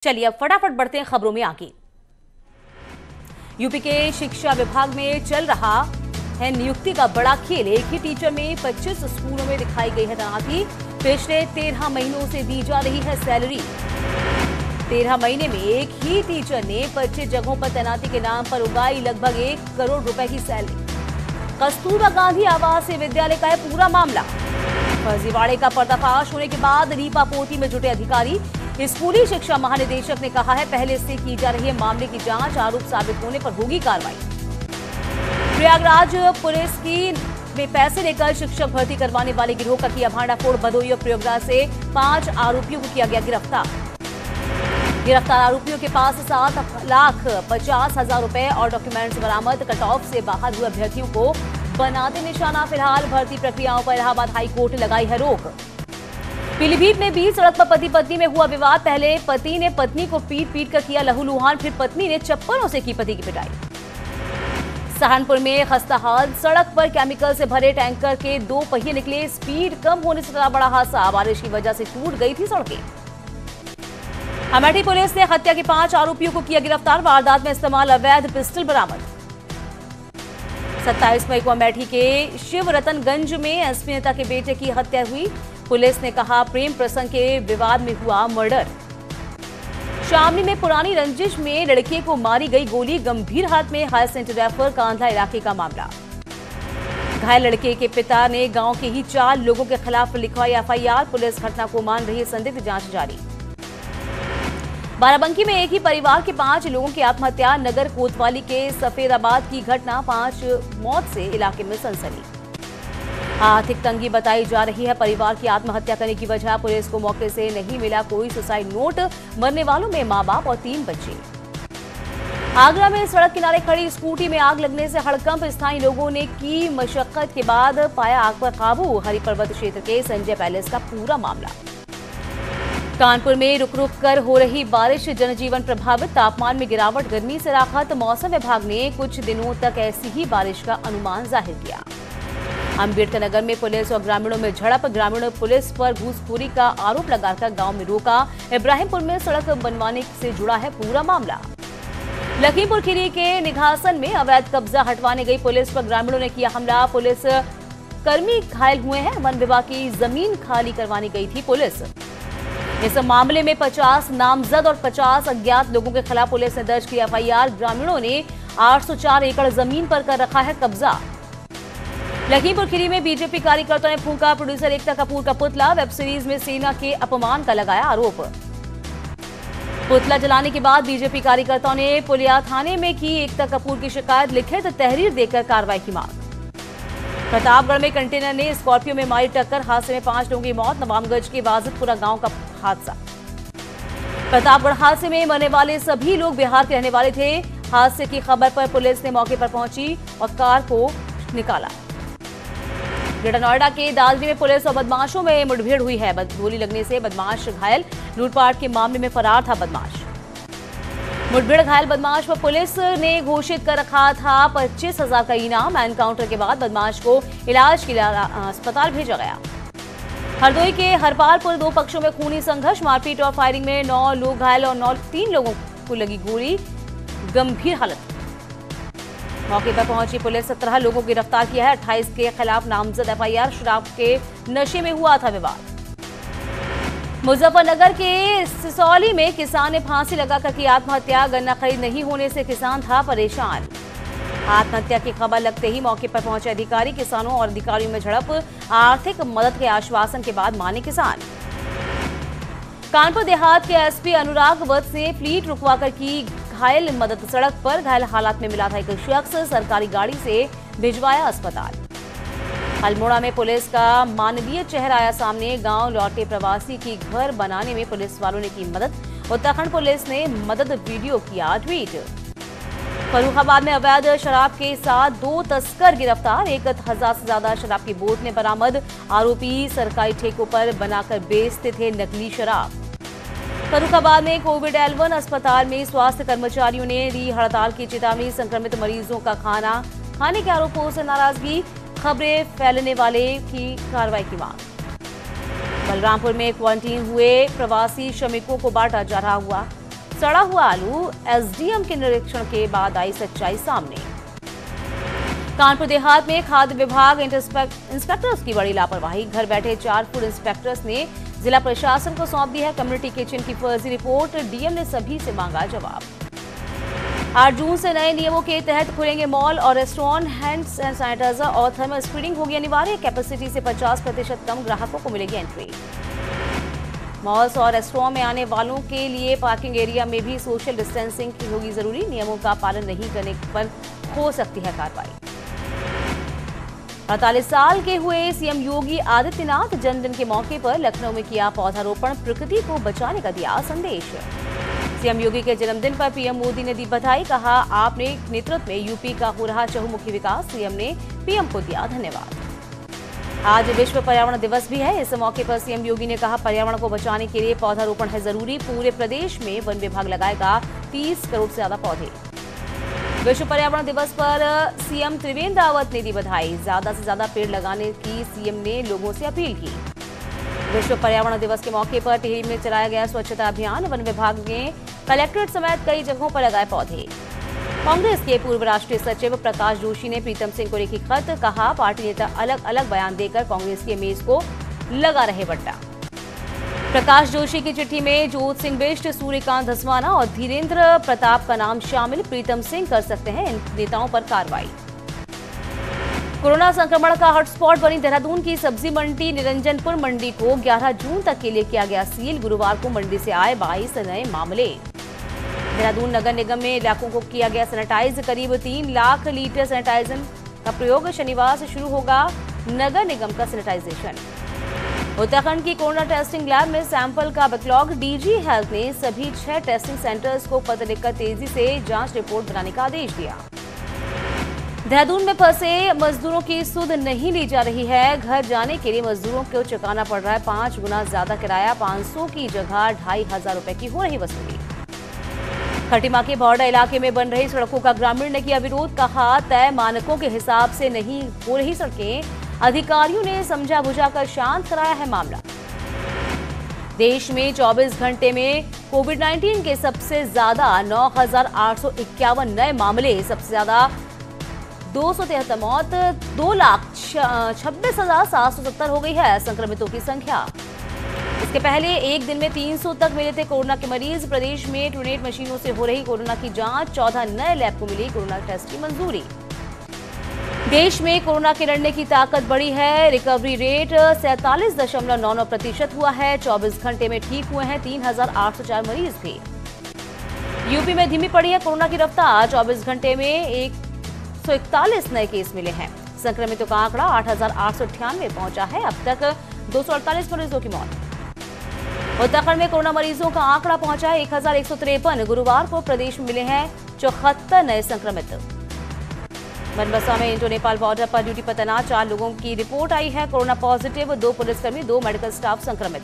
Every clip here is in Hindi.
चलिए अब फटाफट बढ़ते हैं खबरों में आगे। यूपी के शिक्षा विभाग में चल रहा है नियुक्ति का बड़ा खेल। एक ही टीचर में 25 स्कूलों में दिखाई गई है तैनाती। पिछले 13 महीनों से दी जा रही है सैलरी। 13 महीने में एक ही टीचर ने 25 जगहों पर तैनाती के नाम पर उगाई लगभग 1 करोड़ रुपए की सैलरी। कस्तूरबा गांधी आवासीय विद्यालय का है पूरा मामला। फर्जीवाड़े का पर्दाफाश होने के बाद लीपापोती में जुटे अधिकारी। स्कूली शिक्षा महानिदेशक ने कहा है पहले से की जा रही है मामले की जांच, आरोप साबित होने पर होगी कार्रवाई। प्रयागराज पुलिस की में पैसे लेकर शिक्षक भर्ती करवाने वाले गिरोह का किया भांडाफोड़। भदोही और प्रयागराज से 5 आरोपियों को किया गया गिरफ्तार। गिरफ्तार आरोपियों के पास 7,50,000 रुपए और डॉक्यूमेंट्स बरामद। कट ऑफ से बाहर हुए अभ्यर्थियों को बनाते निशाना। फिलहाल भर्ती प्रक्रियाओं पर इलाहाबाद हाईकोर्ट ने लगाई है रोक। पीलीभीत में भी सड़क पर पति पत्नी में हुआ विवाद। पहले पति ने पत्नी को पीट कर किया लहूलुहान, फिर पत्नी ने चप्पलों से की पति की पिटाई। सहारनपुर में खस्ता हाल। सड़क पर केमिकल से भरे टैंकर के 2 पहिए निकले। स्पीड कम होने से चला बड़ा हादसा। बारिश की वजह से टूट गई थी सड़कें। अमेठी पुलिस ने हत्या के 5 आरोपियों को किया गिरफ्तार। वारदात में इस्तेमाल अवैध पिस्टल बरामद। 27 मई को अमेठी के शिवरतनगंज में एसपी नेता के बेटे की हत्या हुई। पुलिस ने कहा प्रेम प्रसंग के विवाद में हुआ मर्डर। शामली में पुरानी रंजिश में लड़के को मारी गई गोली। गंभीर हालत में हायर सेंटर रेफर। कांधला इलाके का मामला। घायल लड़के के पिता ने गांव के ही 4 लोगों के खिलाफ लिखवाई एफआईआर। पुलिस घटना को मान रही है संदिग्ध, जांच जारी। बाराबंकी में एक ही परिवार के 5 लोगों की आत्महत्या। नगर कोतवाली के सफेदाबाद की घटना। 5 मौत से इलाके में सनसनी। आर्थिक तंगी बताई जा रही है परिवार की आत्महत्या करने की वजह। पुलिस को मौके से नहीं मिला कोई सुसाइड नोट। मरने वालों में मां बाप और 3 बच्चे। आगरा में सड़क किनारे खड़ी स्कूटी में आग लगने से हड़कंप। स्थानीय लोगों ने की मशक्कत के बाद पाया आग पर काबू। हरिपर्वत क्षेत्र के संजय पैलेस का पूरा मामला। कानपुर में रुक रुक कर हो रही बारिश, जनजीवन प्रभावित। तापमान में गिरावट, गर्मी से राहत। मौसम विभाग ने कुछ दिनों तक ऐसी ही बारिश का अनुमान जाहिर किया। अम्बेडकर नगर में पुलिस और ग्रामीणों में झड़प। ग्रामीणों पुलिस पर घूसखोरी का आरोप लगाकर गांव में रोका। इब्राहिमपुर में सड़क बनवाने से जुड़ा है पूरा मामला। लखीमपुर खीरी के निघासन में अवैध कब्जा हटवाने गई पुलिस पर ग्रामीणों ने किया हमला। पुलिस कर्मी घायल हुए हैं। वन विभाग की जमीन खाली करवाने गई थी पुलिस। इस मामले में 50 नामजद और 50 अज्ञात लोगों के खिलाफ पुलिस ने दर्ज किया एफआईआर। ग्रामीणों ने 804 एकड़ जमीन पर कर रखा है कब्जा। लखीमपुर खीरी में बीजेपी कार्यकर्ताओं ने फूंका प्रोड्यूसर एकता कपूर का पुतला। वेब सीरीज में सेना के अपमान का लगाया आरोप। पुतला जलाने के बाद बीजेपी कार्यकर्ताओं ने पुलिया थाने में की एकता कपूर की शिकायत। लिखित तहरीर देकर कार्रवाई की मांग। प्रतापगढ़ में कंटेनर ने स्कॉर्पियो में मारी टक्कर। हादसे में 5 लोगों की मौत। नवामगंज के वाजिदपुरा गांव का हादसा। प्रतापगढ़ हादसे में मरने वाले सभी लोग बिहार के रहने वाले थे। हादसे की खबर पर पुलिस ने मौके पर पहुंची और कार को निकाला। ग्रेटर नोएडा के दादरी में पुलिस और बदमाशों में मुठभेड़ हुई है। गोली लगने से बदमाश घायल। लूटपाट के मामले में फरार था बदमाश। मुठभेड़ घायल बदमाश पर पुलिस ने घोषित कर रखा था 25,000 का इनाम। एनकाउंटर के बाद बदमाश को इलाज के लिए अस्पताल भेजा गया। हरदोई के हरपालपुर 2 पक्षों में खूनी संघर्ष। मारपीट और फायरिंग में 9 लोग घायल और 3 लोगों को लगी गोली। गंभीर हालत। मौके पर पहुंची पुलिस 17 लोगों को गिरफ्तार किया है। 28 के खिलाफ नामजद एफआईआर। शराब के नशे में हुआ था विवाद। मुजफ्फरनगर के सिसौली में किसान ने फांसी लगाकर की आत्महत्या। गन्ना खरीद नहीं होने से किसान था परेशान। आत्महत्या की खबर लगते ही मौके पर पहुंचे अधिकारी। किसानों और अधिकारियों में झड़प। आर्थिक मदद के आश्वासन के बाद माने किसान। कानपुर देहात के एसपी अनुराग वत्स ने फ्लीट रुकवाकर की घायल मदद। सड़क पर घायल हालात में मिला था एक शख्स। सरकारी गाड़ी से भिजवाया अस्पताल। अल्मोड़ा में पुलिस का मानवीय चेहरा आया सामने। गांव लौटे प्रवासी की घर बनाने में पुलिस वालों ने की मदद। उत्तराखंड पुलिस ने मदद वीडियो किया ट्वीट। फर्रुखाबाद में अवैध शराब के साथ 2 तस्कर गिरफ्तार। 1,000 से ज्यादा शराब की बोतलें बरामद। आरोपी सरकारी ठेकों पर बनाकर बेचते थे नकली शराब। फर्रुखाबाद में कोविड-19 अस्पताल में स्वास्थ्य कर्मचारियों ने दी हड़ताल की चेतावनी। संक्रमित मरीजों का खाना खाने के आरोपों से नाराजगी। खबरें फैलाने वाले की कार्रवाई की मांग। बलरामपुर में क्वारंटीन हुए प्रवासी श्रमिकों को बांटा जा रहा हुआ सड़ा हुआ आलू, एसडीएम के निरीक्षण के बाद आई सच्चाई सामने। कानपुर देहात में खाद्य विभाग इंस्पेक्टर्स की बड़ी लापरवाही। घर बैठे 4 फूड इंस्पेक्टर्स ने जिला प्रशासन को सौंप दी है कम्युनिटी किचन की फर्जी रिपोर्ट। डीएम ने सभी से मांगा जवाब। 8 जून से नए नियमों के तहत खुलेंगे मॉल और रेस्टोरेंट। हैंड सैनिटाइजर और थर्मल स्क्रीनिंग होगी अनिवार्य। कैपेसिटी से 50% कम ग्राहकों को मिलेगी एंट्री। मॉल्स और रेस्टोरेंट में आने वालों के लिए पार्किंग एरिया में भी सोशल डिस्टेंसिंग की होगी जरूरी। नियमों का पालन नहीं करने पर हो सकती है कार्रवाई। 48 साल के हुए सीएम योगी आदित्यनाथ जन्मदिन के मौके पर लखनऊ में किया पौधारोपण। प्रकृति को बचाने का दिया संदेश। सीएम योगी के जन्मदिन पर पीएम मोदी ने दी बधाई। कहा, आपने नेतृत्व में यूपी का हो रहा चहुमुखी विकास। सीएम ने पीएम को दिया धन्यवाद। आज विश्व पर्यावरण दिवस भी है। इस मौके पर सीएम योगी ने कहा, पर्यावरण को बचाने के लिए पौधारोपण है जरूरी। पूरे प्रदेश में वन विभाग लगाएगा 30 करोड़ से ज्यादा पौधे। विश्व पर्यावरण दिवस पर सीएम त्रिवेंद्र रावत ने दी बधाई। ज्यादा से ज्यादा पेड़ लगाने की सीएम ने लोगों से अपील की। विश्व पर्यावरण दिवस के मौके पर टिहरी में चलाया गया स्वच्छता अभियान। वन विभाग ने कलेक्ट्रेट समेत कई जगहों पर लगाए पौधे। कांग्रेस के पूर्व राष्ट्रीय सचिव प्रकाश जोशी ने प्रीतम सिंह को लिखी खत। कहा, पार्टी नेता अलग अलग बयान देकर कांग्रेस की इमेज को लगा रहे बट्टा। प्रकाश जोशी की चिट्ठी में जोत सिंह बिष्ट, सूर्यकांत धस्माना और धीरेन्द्र प्रताप का नाम शामिल। प्रीतम सिंह कर सकते हैं इन नेताओं पर कार्रवाई। कोरोना संक्रमण का हॉटस्पॉट बनी देहरादून की सब्जी मंडी निरंजनपुर मंडी को 11 जून तक के लिए किया गया सील। गुरुवार को मंडी से आए 22 नए मामले। देहरादून नगर निगम में इलाकों को किया गया सैनिटाइज। करीब 3 लाख लीटर सैनिटाइजर का प्रयोग। शनिवार से शुरू होगा नगर निगम का सैनिटाइजेशन। उत्तराखंड की कोरोना टेस्टिंग लैब में सैंपल का बैकलॉग। डीजी हेल्थ ने सभी 6 टेस्टिंग सेंटर्स को पत्र लिखकर तेजी से जांच रिपोर्ट बनाने का आदेश दिया। देहरादून में फंसे मजदूरों की सुध नहीं ली जा रही है। घर जाने के लिए मजदूरों को चुकाना पड़ रहा है 5 गुना ज्यादा किराया। 500 की जगह 2500 रुपए की हो रही वसूली। खटीमा के बॉर्डर इलाके में बन रही सड़कों का ग्रामीण ने किया विरोध। कहा, तय मानकों के हिसाब से नहीं हो रही सड़कें। अधिकारियों ने समझा बुझाकर शांत कराया है मामला। देश में 24 घंटे में कोविड-19 के सबसे ज्यादा 9,851 नए मामले। सबसे ज्यादा 273 मौत। 2,26,770 हो गई है संक्रमितों की संख्या। इसके पहले एक दिन में 300 तक मिले थे कोरोना के मरीज। प्रदेश में 28 मशीनों से हो रही कोरोना की जांच। 14 नए लैब को मिली कोरोना टेस्ट की मंजूरी। देश में कोरोना के लड़ने की ताकत बढ़ी है। रिकवरी रेट 47.99% हुआ है। 24 घंटे में ठीक हुए हैं 3,804 मरीज भी। यूपी में धीमी पड़ी है कोरोना की रफ्तार। 24 घंटे में 141 नए केस मिले हैं। संक्रमितों का आंकड़ा 8,898 पहुंचा है। अब तक 248 मरीजों की मौत। उत्तराखंड में कोरोना मरीजों का आंकड़ा पहुंचा है 1,153। गुरुवार को प्रदेश में मिले हैं 74 नए संक्रमित। बनबसा में इंडो नेपाल बॉर्डर पर ड्यूटी पर तैनात 4 लोगों की रिपोर्ट आई है कोरोना पॉजिटिव। 2 पुलिसकर्मी, 2 मेडिकल स्टाफ संक्रमित।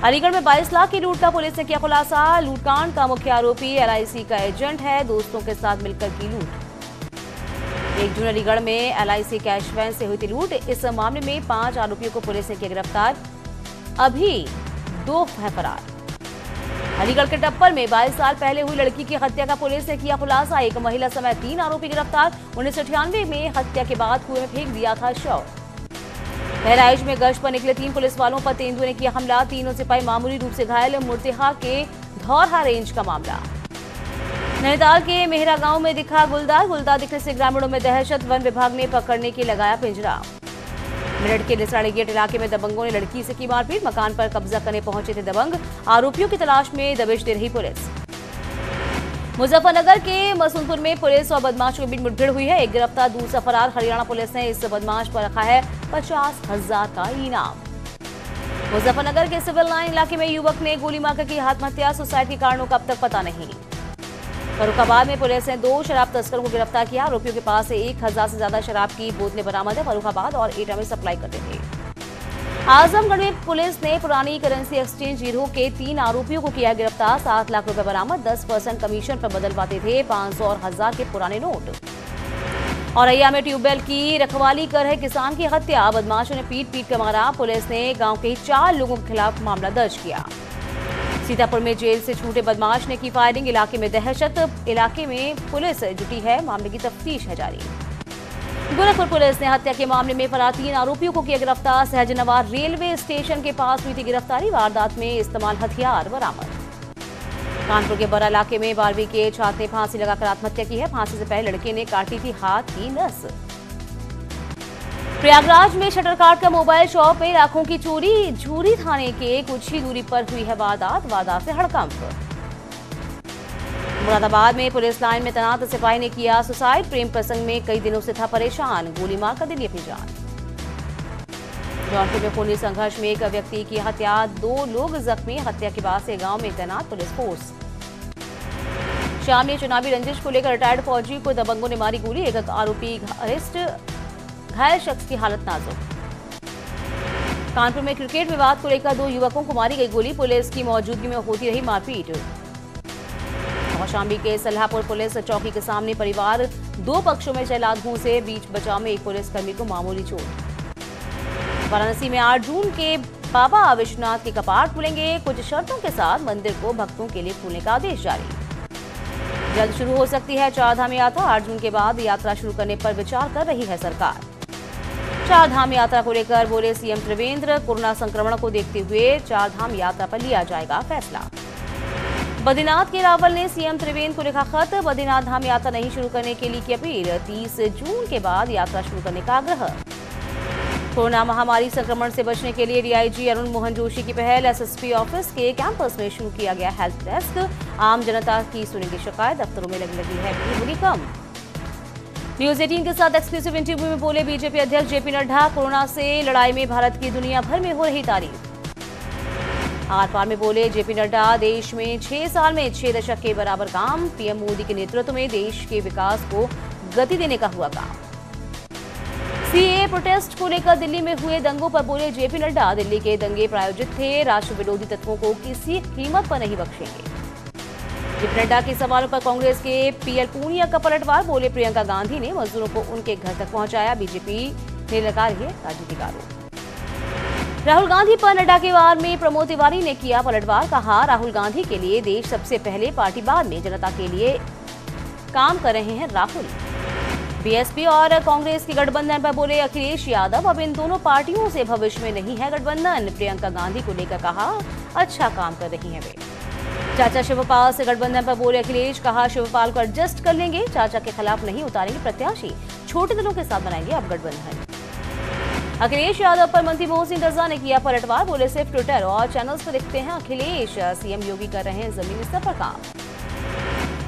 अलीगढ़ में 22 लाख की लूट का पुलिस ने किया खुलासा। लूटकांड का मुख्य आरोपी एलआईसी का एजेंट है। दोस्तों के साथ मिलकर की लूट। 1 जून अलीगढ़ में एलआईसी कैश वैन से हुई थी लूट। इस मामले में 5 आरोपियों को पुलिस ने किया गिरफ्तार। अभी 2 है फरार। अलीगढ़ के टप्पर में 22 साल पहले हुई लड़की की हत्या का पुलिस ने किया खुलासा। एक महिला समेत 3 आरोपी गिरफ्तार। 1998 में हत्या के बाद कुएं में फेंक दिया था शव। बहराइच में गश्त पर निकले 3 पुलिस वालों पर तेंदुए ने किया हमला। 3 सिपाही मामूली रूप से घायल। मुर्तिहा के धौरहा रेंज का मामला। नैनीताल के मेहरा गांव में दिखा गुलदार दिखने से ग्रामीणों में दहशत। वन विभाग ने पकड़ने के लगाया पिंजरा। मेरठ के निसराड़ी गेट इलाके में दबंगों ने लड़की से की मारपीट। मकान पर कब्जा करने पहुंचे थे दबंग। आरोपियों की तलाश में दबिश दे रही पुलिस। मुजफ्फरनगर के मसूनपुर में पुलिस और बदमाशों के बीच मुठभेड़ हुई है। एक गिरफ्तार, दूसरा फरार। हरियाणा पुलिस ने इस बदमाश पर रखा है 50,000 का इनाम। मुजफ्फरनगर के सिविल लाइन इलाके में युवक ने गोली मारकर की आत्महत्या। सुसाइड के कारणों का अब तक पता नहीं। फर्रुखाबाद में पुलिस ने 2 शराब तस्करों को गिरफ्तार किया। आरोपियों के पास से 1,000 से ज्यादा शराब की बोतलें बरामद है। फर्रुखाबाद और एटा में सप्लाई करते थे। आजमगढ़ में पुलिस ने पुरानी करेंसी एक्सचेंज गिरोह के 3 आरोपियों को किया गिरफ्तार। 7 लाख रुपए बरामद। 10% कमीशन पर बदलवाते थे 500 और 1000 के पुराने नोट। औरैया में ट्यूबवेल की रखवाली कर रहे किसान की हत्या। बदमाशों ने पीट कर मारा। पुलिस ने गांव के 4 लोगों के खिलाफ मामला दर्ज किया। सीतापुर में जेल से छूटे बदमाश ने की फायरिंग, इलाके में दहशत, इलाके में पुलिस जुटी है, मामले की तफ्तीश है जारी। गोरखपुर पुलिस ने हत्या के मामले में फरार 3 आरोपियों को किया गिरफ्तार, सहजनवार रेलवे स्टेशन के पास हुई थी गिरफ्तारी, वारदात में इस्तेमाल हथियार बरामद। कानपुर के बरा इलाके में 12वीं के छात्र ने फांसी लगाकर आत्महत्या की है, फांसी से पहले लड़के ने काटी थी हाथ की नस। प्रयागराज में शटर काट का मोबाइल शॉप में लाखों की चोरी, झूरी थाने के कुछ ही दूरी पर हुई है वारदात से हड़कंप। मुरादाबाद में पुलिस लाइन में तैनात सिपाही ने किया सुसाइड, प्रेम प्रसंग में कई दिनों से था परेशान, गोली मारकर दे दी अपनी जान। जौनपुर में खूनी संघर्ष में एक व्यक्ति की हत्या, 2 लोग जख्मी, हत्या के बाद से गांव में तैनात पुलिस फोर्स। शाम में चुनावी रंजिश को लेकर रिटायर्ड फौजी को दबंगों ने मारी गोली, एक आरोपी अरेस्ट, घायल शख्स की हालत नाजुक। कानपुर में क्रिकेट विवाद को लेकर 2 युवकों को मारी गई गोली, पुलिस की मौजूदगी में होती रही मारपीट। कौशाम्बी के सल्हापुर पुलिस चौकी के सामने परिवार, 2 पक्षों में चला घूंसे, बीच बचाव में एक पुलिसकर्मी को मामूली चोट। वाराणसी में 8 जून के बाबा विश्वनाथ के कपाट खुलेंगे, कुछ शर्तों के साथ मंदिर को भक्तों के लिए खोलने का आदेश जारी। जल्द शुरू हो सकती है 4 धाम यात्रा, 8 जून के बाद यात्रा शुरू करने पर विचार कर रही है सरकार। 4 धाम यात्रा को लेकर बोले सीएम त्रिवेंद्र, कोरोना संक्रमण को देखते हुए 4 धाम यात्रा पर लिया जाएगा फैसला। बद्रीनाथ के रावल ने सीएम त्रिवेंद्र को लिखा खत, बद्रीनाथ धाम यात्रा नहीं शुरू करने के लिए की अपील, 30 जून के बाद यात्रा शुरू करने का आग्रह। कोरोना महामारी संक्रमण से बचने के लिए डीआईजी अरुण मोहन जोशी की पहल, एसएसपी ऑफिस के कैंपस में शुरू किया गया हेल्प डेस्क, आम जनता की सुनेंगे शिकायत, दफ्तरों में लगने लगी है भीड़ होगी कम। न्यूज 18 के साथ एक्सक्लूसिव इंटरव्यू में बोले बीजेपी अध्यक्ष जेपी नड्डा, कोरोना से लड़ाई में भारत की दुनिया भर में हो रही तारीफ। आर पार में बोले जेपी नड्डा, देश में 6 साल में 6 दशक के बराबर काम, पीएम मोदी के नेतृत्व में देश के विकास को गति देने का हुआ काम। सीएए प्रोटेस्ट को लेकर दिल्ली में हुए दंगों पर बोले जेपी नड्डा, दिल्ली के दंगे प्रायोजित थे, राष्ट्र विरोधी तत्वों को किसी कीमत पर नहीं बख्शेंगे। जेपी नड्डा के सवालों पर कांग्रेस के पीएल पूनिया का पलटवार, बोले प्रियंका गांधी ने मजदूरों को उनके घर तक पहुंचाया, बीजेपी ने लगाए है राजनीतिक आरोप। राहुल गांधी पर नड्डा के वार में प्रमोद तिवारी ने किया पलटवार, कहा राहुल गांधी के लिए देश सबसे पहले, पार्टी बाद में, जनता के लिए काम कर रहे हैं राहुल। बीएसपी और कांग्रेस के गठबंधन पर बोले अखिलेश यादव, अब इन दोनों पार्टियों से भविष्य में नहीं है गठबंधन, प्रियंका गांधी को लेकर कहा अच्छा काम कर रही हैं वे। चाचा शिवपाल से गठबंधन पर बोले अखिलेश, कहा शिवपाल को एडजस्ट कर लेंगे, चाचा के खिलाफ नहीं उतारेंगे प्रत्याशी, छोटे दलों के साथ बनाएंगे अब गठबंधन। अखिलेश यादव पर मंत्री मोहसिन रजा ने किया पलटवार, बोले सिर्फ ट्विटर और चैनल्स पर दिखते हैं अखिलेश, सीएम योगी कर रहे हैं जमीनी स्तर पर काम।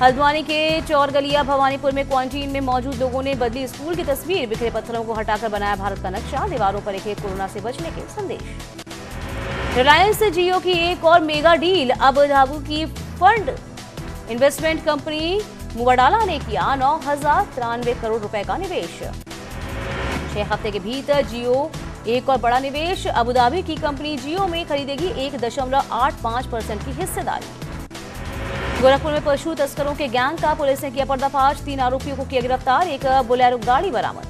हल्द्वानी के चौरगलिया भवानीपुर में क्वारंटीन में मौजूद लोगों ने बदली स्कूल की तस्वीर, बिखरे पत्थरों को हटाकर बनाया भारत का नक्शा, दीवारों पर लिखे कोरोना से बचने के संदेश। रिलायंस जियो की एक और मेगा डील, अब धाबू की फंड इन्वेस्टमेंट कंपनी मुवाडाला ने किया 9,093 करोड़ रुपए का निवेश। 6 हफ्ते के भीतर जियो एक और बड़ा निवेश, अबुधाबी की कंपनी जियो में खरीदेगी 1.85% की हिस्सेदारी। गोरखपुर में पशु तस्करों के गैंग का पुलिस ने किया पर्दाफाश, 3 आरोपियों को किया गिरफ्तार, एक बोलेरो गाड़ी बरामद।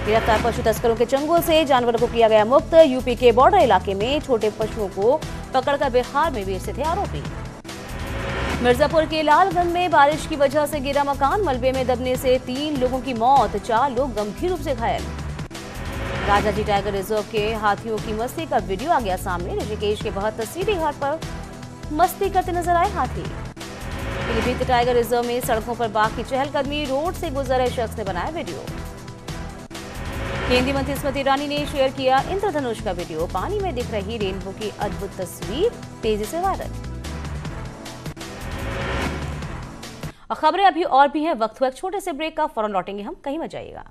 गिरफ्तार पशु तस्करों के चंगुल से जानवरों को किया गया मुक्त, यूपी के बॉर्डर इलाके में छोटे पशुओं को पकड़कर बिहार में बेचते थे आरोपी। मिर्जापुर के लालगंज में बारिश की वजह से गिरा मकान, मलबे में दबने से 3 लोगों की मौत, 4 लोग गंभीर रूप से घायल। राजाजी टाइगर रिजर्व के हाथियों की मस्ती का वीडियो आ गया सामने, ऋषिकेश के बहुत सीधी घाट पर मस्ती करते नजर आए हाथी। पीलीभीत टाइगर रिजर्व में सड़कों पर बाघ की चहलकदमी, रोड से गुजर रहे शख्स ने बनाया वीडियो। केंद्रीय मंत्री स्मृति ईरानी ने शेयर किया इंद्रधनुष का वीडियो, पानी में दिख रही रेनबो की अद्भुत तस्वीर तेजी से वायरल। खबरें अभी और भी हैं, वक्त हुआ एक छोटे से ब्रेक का, फौरन लौटेंगे हम, कहीं मत जाइएगा।